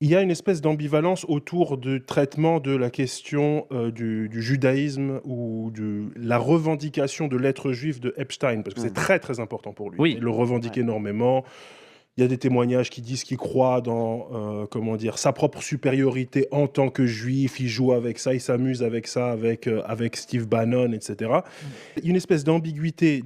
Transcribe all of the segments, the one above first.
Il y a une espèce d'ambivalence autour du traitement de la question du judaïsme ou de la revendication de l'être juif de Epstein, parce que c'est très très important pour lui. Il Oui, le revendique Ouais. énormément. Il y a des témoignages qui disent qu'il croit dans comment dire, sa propre supériorité en tant que juif. Il joue avec ça, il s'amuse avec ça, avec Steve Bannon, etc. Il y a une espèce d'ambiguïté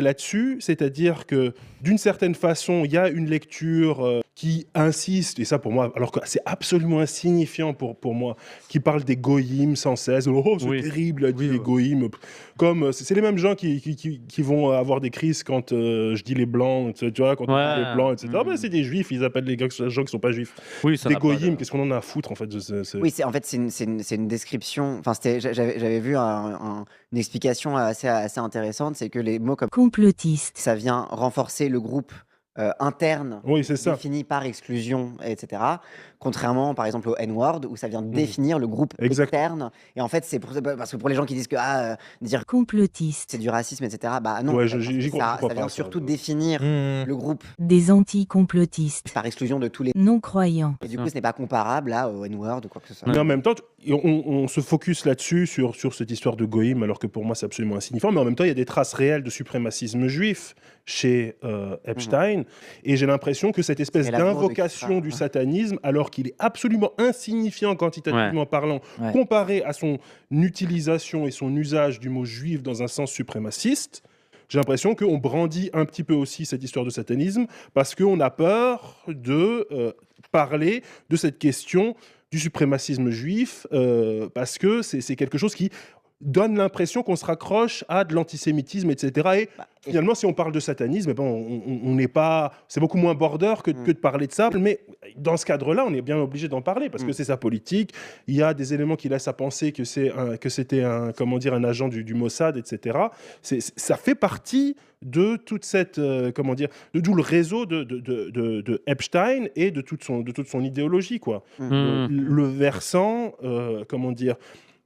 là-dessus, c'est-à-dire que d'une certaine façon, il y a une lecture qui insiste, et ça pour moi, alors que c'est absolument insignifiant pour moi, qui parle des goïms sans cesse. Oh, c'est oui, terrible, a dit oui, les ouais. goïms. Comme c'est les mêmes gens qui vont avoir des crises quand je dis les blancs, tu vois, quand on dit les Ouais, blancs, etc. Ah ben, c'est des juifs, ils appellent les gens qui sont pas juifs. oui, ça Des n'a pas de... goïms, qu'est-ce qu'on en a à foutre en fait Oui, en fait, c'est une description. Enfin, j'avais vu une explication assez intéressante, c'est que les mots comme Complotiste. ça vient renforcer le groupe interne Oui, c'est ça. défini par exclusion, etc. Contrairement, par exemple, au N-word, où ça vient définir le groupe Exact. externe. Et en fait, parce que pour les gens qui disent que dire Complotiste. c'est du racisme, etc., bah non, Ouais, en fait, parce que j'y crois ça pas, vient ça. surtout définir Mmh. le groupe Des anticomplotistes. par exclusion de tous les... Non-croyants. Et du coup, ce n'est pas comparable là, au N-word ou quoi que ce soit. Mais en même temps, on se focus là-dessus, sur cette histoire de goïm, alors que pour moi, c'est absolument insignifiant. Mais en même temps, il y a des traces réelles de suprémacisme juif chez Epstein. Et j'ai l'impression que cette espèce Et l'amour de d'invocation Kisra, du ouais. satanisme, alors qu'il est absolument insignifiant quantitativement parlant, Ouais. comparé à son utilisation et son usage du mot juif dans un sens suprémaciste, j'ai l'impression qu'on brandit un petit peu aussi cette histoire de satanisme parce qu'on a peur de parler de cette question du suprémacisme juif parce que c'est quelque chose qui donne l'impression qu'on se raccroche à de l'antisémitisme, etc. Et finalement, si on parle de satanisme, eh ben, on n'est pas... C'est beaucoup moins border que de parler de ça. Mais dans ce cadre-là, on est bien obligé d'en parler parce que c'est sa politique. Il y a des éléments qui laissent à penser que c'était un, comment dire, un agent du Mossad, etc. Ça fait partie de toute cette, comment dire, de tout le réseau de Epstein et de toute son idéologie, quoi. Mmh. Le versant, comment dire,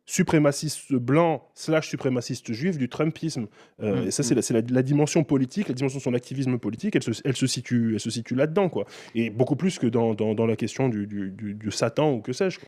suprémaciste blanc / suprémaciste juif du Trumpisme. Et ça, c'est la dimension politique, la dimension de son activisme politique, elle se situe là-dedans, quoi. Et beaucoup plus que dans la question du Satan ou que sais-je.